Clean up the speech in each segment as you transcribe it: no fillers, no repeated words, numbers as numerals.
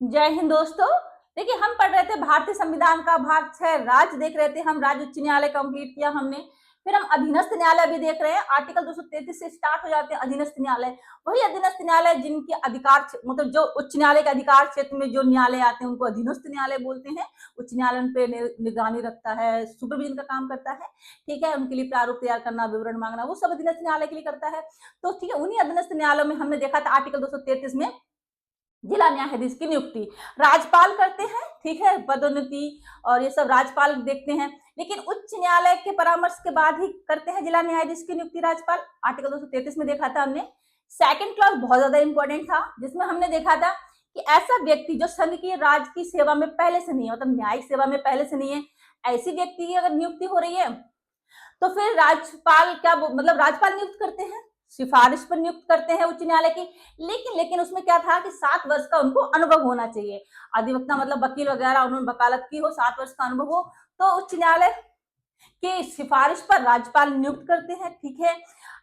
जय हिंद दोस्तों। देखिए, हम पढ़ रहे थे भारतीय संविधान का भाग 6 राज्य देख रहे थे हम। राज्य उच्च न्यायालय कंप्लीट किया हमने। फिर हम अधीनस्थ न्यायालय भी देख रहे हैं। आर्टिकल 233 से स्टार्ट हो जाते हैं अधीनस्थ न्यायालय। वही अधीनस्थ न्यायालय जिनके अधिकार मतलब जो उच्च न्यायालय के अधिकार क्षेत्र में जो न्यायालय आते हैं उनको अधीनस्थ न्यायालय बोलते हैं। उच्च न्यायालय उन पे निगरानी रखता है, सुपरविजन का काम करता है। ठीक है, उनके लिए प्रारूप तैयार करना, विवरण मांगना, वो सब अधीनस्थ न्यायालय के लिए करता है। तो ठीक है, उन्हीं अधीनस्थ न्यायालयों में हमने देखा था आर्टिकल 233 में जिला न्यायाधीश की नियुक्ति राज्यपाल करते हैं। ठीक है, पदोन्नति और ये सब राज्यपाल देखते हैं, लेकिन उच्च न्यायालय के परामर्श के बाद ही करते हैं जिला न्यायाधीश की नियुक्ति राज्यपाल। आर्टिकल 233 में देखा था हमने। सेकंड क्लॉज बहुत ज्यादा इंपॉर्टेंट था, जिसमें हमने देखा था कि ऐसा व्यक्ति जो संघ की राज्य की सेवा में पहले से नहीं है, मतलब न्यायिक सेवा में पहले से नहीं है, ऐसी व्यक्ति की अगर नियुक्ति हो रही है तो फिर राज्यपाल क्या मतलब राज्यपाल नियुक्त करते हैं, सिफारिश पर नियुक्त करते हैं उच्च न्यायालय की। लेकिन उसमें क्या था कि 7 वर्ष का उनको अनुभव होना चाहिए। अधिवक्ता मतलब वकील वगैरह, उन्होंने वकालत की हो, 7 वर्ष का अनुभव हो, तो उच्च न्यायालय की सिफारिश पर राज्यपाल नियुक्त करते हैं। ठीक है,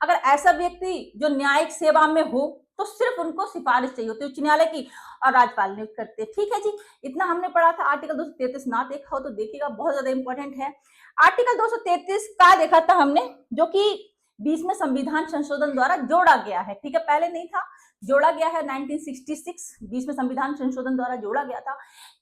अगर ऐसा व्यक्ति जो न्यायिक सेवा में हो तो सिर्फ उनको सिफारिश चाहिए होती है उच्च न्यायालय की और राज्यपाल नियुक्त करते हैं। ठीक है जी, इतना हमने पढ़ा था। आर्टिकल 233 ना देखा हो तो देखिएगा, बहुत ज्यादा इंपॉर्टेंट है। आर्टिकल 233 का देखा था हमने, जो कि 20 में संविधान संशोधन द्वारा जोड़ा गया है। ठीक है, पहले नहीं था, जोड़ा गया है 1966, 20 में संविधान संशोधन द्वारा जोड़ा गया था।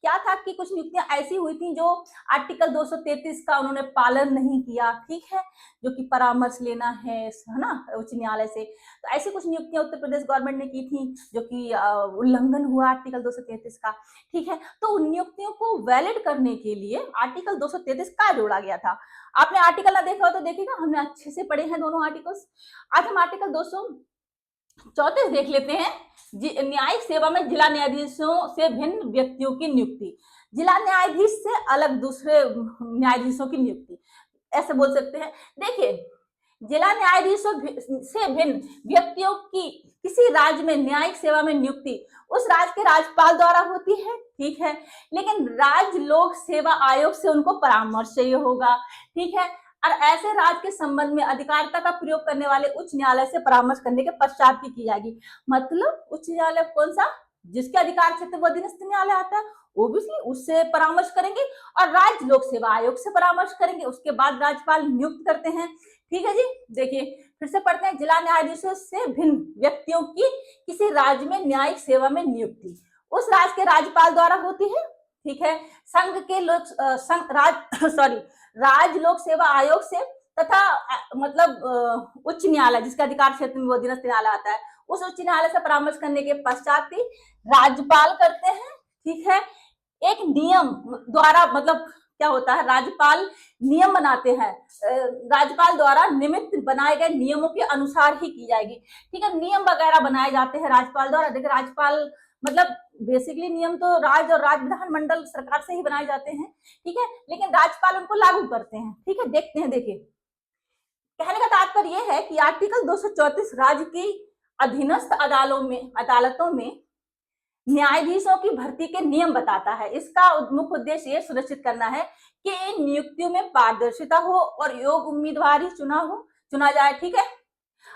क्या था कि कुछ नियुक्तियां ऐसी हुई थी जो आर्टिकल 233 का उन्होंने पालन नहीं किया। ठीक है, जो कि परामर्श लेना है ना उच्च न्यायालय से, तो ऐसी कुछ नियुक्तियां उत्तर प्रदेश गवर्नमेंट ने की थी जो कि उल्लंघन हुआ आर्टिकल 233 का। ठीक है, तो उन नियुक्तियों को वैलिड करने के लिए आर्टिकल 233 का जोड़ा गया था। आपने आर्टिकल ना देखा हो तो देखिएगा, हमने अच्छे से पढ़े हैं दोनों आर्टिकल्स। आज हम आर्टिकल 234 देख लेते हैं। न्यायिक सेवा में जिला न्यायाधीशों से भिन्न व्यक्तियों की नियुक्ति। जिला न्यायाधीश से अलग दूसरे न्यायाधीशों की नियुक्ति, ऐसे बोल सकते हैं। देखिए, जिला न्यायाधीशों से भिन्न व्यक्तियों की किसी राज्य में न्यायिक सेवा में नियुक्ति उस राज्य के राज्यपाल द्वारा होती है। ठीक है, लेकिन राज्य लोक सेवा आयोग से उनको परामर्श चाहिए होगा। ठीक है, और ऐसे राज्य के संबंध में अधिकारिता का प्रयोग करने वाले उच्च न्यायालय से परामर्श करने के पश्चात की जाएगी। मतलब उच्च न्यायालय कौन सा, जिसके अधिकार क्षेत्र में अधीनस्थ न्यायालय आता है, ओबीसी उससे परामर्श करेंगे और राज्य लोक सेवा आयोग से परामर्श करेंगे, उसके बाद राज्यपाल नियुक्त करते हैं। ठीक है जी, देखिए फिर से पढ़ते हैं। जिला न्यायाधीशों से भिन्न व्यक्तियों की किसी राज्य में न्यायिक सेवा में नियुक्ति उस राज्य के राज्यपाल द्वारा होती है। ठीक है, संघ के लोक राज्य लोक सेवा आयोग से तथा मतलब उच्च न्यायालय जिसका अधिकार क्षेत्र में वो अधीनस्थ न्यायालय आता है, उस उच्च न्यायालय से परामर्श करने के पश्चात ही राज्यपाल करते हैं। ठीक है, एक नियम द्वारा मतलब क्या होता है, राज्यपाल नियम बनाते हैं, राज्यपाल द्वारा निमित्त बनाए गए नियमों के अनुसार ही की जाएगी। ठीक है, नियम वगैरह बनाए जाते हैं राज्यपाल द्वारा। देखिए, राज्यपाल मतलब बेसिकली नियम तो राज्य और राज्य विधानमंडल सरकार से ही बनाए जाते हैं। ठीक है, लेकिन राज्यपाल उनको लागू करते हैं। ठीक है, देखते हैं। देखिए, कहने का तात्पर्य यह है कि आर्टिकल 234 राज्य की अधीनस्थ अदालतों में न्यायाधीशों की भर्ती के नियम बताता है। इसका मुख्य उद्देश्य ये सुनिश्चित करना है कि इन नियुक्तियों में पारदर्शिता हो और योग्य उम्मीदवार ही चुना जाए। ठीक है,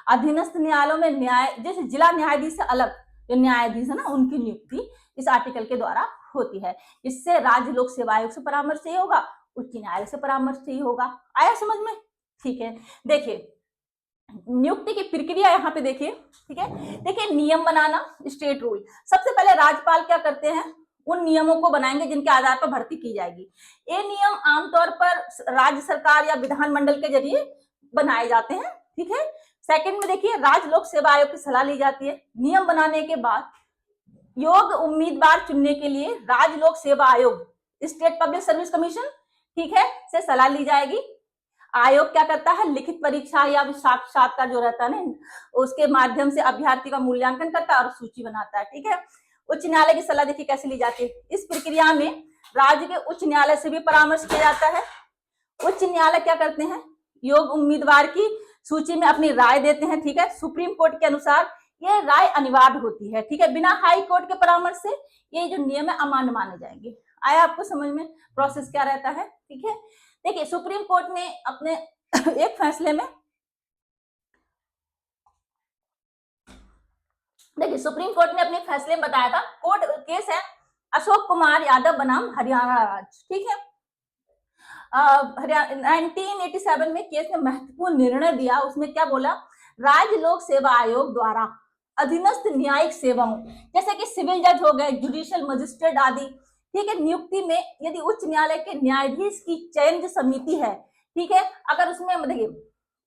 अधीनस्थ न्यायालयों में जैसे जिला न्यायाधीश से अलग जो न्यायाधीश है ना, उनकी नियुक्ति इस आर्टिकल के द्वारा होती है। इससे राज्य लोक सेवा आयोग से परामर्श चाहिए होगा, उच्च न्यायालय से परामर्श चाहिए होगा। आया समझ में? ठीक है, देखिए नियुक्ति की प्रक्रिया यहाँ पे देखिए। ठीक है, देखिए नियम बनाना, स्टेट रूल। सबसे पहले राज्यपाल क्या करते हैं, उन नियमों को बनाएंगे जिनके आधार पर भर्ती की जाएगी। ये नियम आमतौर पर राज्य सरकार या विधानमंडल के जरिए बनाए जाते हैं। ठीक है, सेकंड में देखिए राज्य लोक सेवा आयोग की सलाह ली जाती है। नियम बनाने के बाद योग्य उम्मीदवार चुनने के लिए राज्य लोक सेवा आयोग, स्टेट पब्लिक सर्विस कमीशन, ठीक है, से सलाह ली जाएगी। आयोग क्या करता है, लिखित परीक्षा या साक्षात्कार जो रहता है ना, उसके माध्यम से अभ्यर्थी का मूल्यांकन करता है और सूची बनाता है। ठीक है, उच्च न्यायालय की सलाह देखिए कैसे ली जाती है। इस प्रक्रिया में राज्य के उच्च न्यायालय से भी परामर्श किया जाता है। उच्च न्यायालय क्या करते हैं, योग्य उम्मीदवार की सूची में अपनी राय देते हैं। ठीक है, सुप्रीम कोर्ट के अनुसार ये राय अनिवार्य होती है। ठीक है, बिना हाई कोर्ट के परामर्श से ये जो नियम है अमान्य माने जाएंगे। आया आपको समझ में प्रोसेस क्या रहता है? ठीक है, देखिए सुप्रीम कोर्ट ने अपने एक फैसले में, देखिए सुप्रीम कोर्ट ने अपने फैसले में बताया था, कोर्ट केस है अशोक कुमार यादव बनाम हरियाणा राज्य, ठीक है। 1987 में केस में महत्वपूर्ण निर्णय दिया, उसमें क्या बोला, राज्य लोक सेवा आयोग द्वारा अधीनस्थ न्यायिक सेवाओं जैसे कि सिविल जज हो गए, जुडिशियल मजिस्ट्रेट आदि, ठीक है, नियुक्ति में यदि उच्च न्यायालय के न्यायाधीश की चयन जो समिति है, ठीक है, अगर उसमें देखिए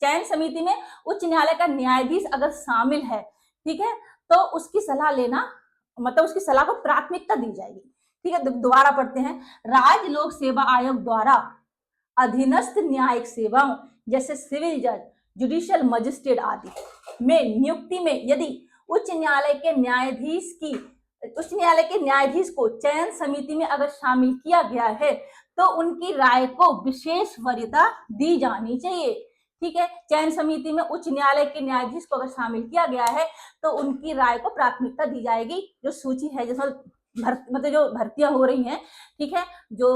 चयन समिति में उच्च न्यायालय का न्यायाधीश अगर शामिल है, ठीक है, तो उसकी सलाह लेना, मतलब उसकी सलाह को प्राथमिकता दी जाएगी, ठीक है। दोबारा पढ़ते हैं, राज्य लोक सेवा आयोग द्वारा अधीनस्थ न्यायिक सेवाओं जैसे सिविल जज, जुडिशियल मजिस्ट्रेट आदि में नियुक्ति में यदि उच्च न्यायालय के न्यायाधीश को चयन समिति में अगर शामिल किया गया है तो उनकी राय को विशेष वरीयता दी जानी चाहिए, ठीक है। चयन समिति में उच्च न्यायालय के न्यायाधीश को अगर शामिल किया गया है तो उनकी राय को प्राथमिकता दी जाएगी। जो सूची है, जैसे मतलब जो भर्तियां हो रही हैं, ठीक है, जो,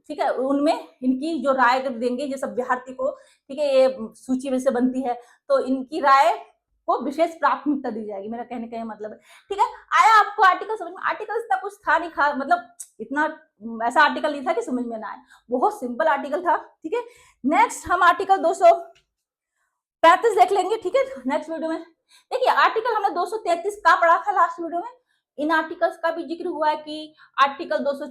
ठीक है, उनमें इनकी जो राय देंगे ये सब अभ्यर्थी को, ठीक है, ये सूची में से बनती है, तो इनकी राय को विशेष प्राथमिकता दी जाएगी, मेरा कहने का मतलब है, ठीक है। आया आपको आर्टिकल समझ में? आर्टिकल इतना कुछ था नहीं, मतलब इतना ऐसा आर्टिकल नहीं था कि समझ में ना आए, बहुत सिंपल आर्टिकल था, ठीक है। नेक्स्ट हम आर्टिकल 235 देख लेंगे, ठीक है, नेक्स्ट वीडियो में। देखिए आर्टिकल हमने 233 का पढ़ा था लास्ट वीडियो में, इन आर्टिकल्स का भी जिक्र हुआ है कि आर्टिकल 200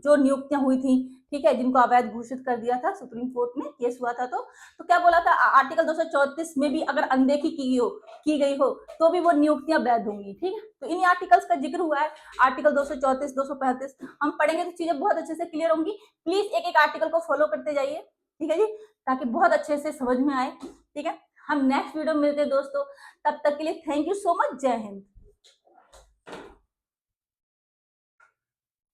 जो नियुक्तियां हुई थी, ठीक है, जिनको अवैध घोषित कर दिया था, सुप्रीम कोर्ट में केस हुआ था, तो क्या बोला था, आर्टिकल 234 में भी अगर अनदेखी की गई हो तो भी वो नियुक्तियां वैध होंगी, ठीक है। तो इन आर्टिकल्स का जिक्र हुआ है, आर्टिकल 234, 235 हम पढ़ेंगे तो चीजें बहुत अच्छे से क्लियर होंगी। प्लीज एक एक आर्टिकल को फॉलो करते जाइए, ठीक है जी, ताकि बहुत अच्छे से समझ में आए, ठीक है। हम नेक्स्ट वीडियो में मिलते हैं दोस्तों, तब तक के लिए थैंक यू सो मच, जय हिंद।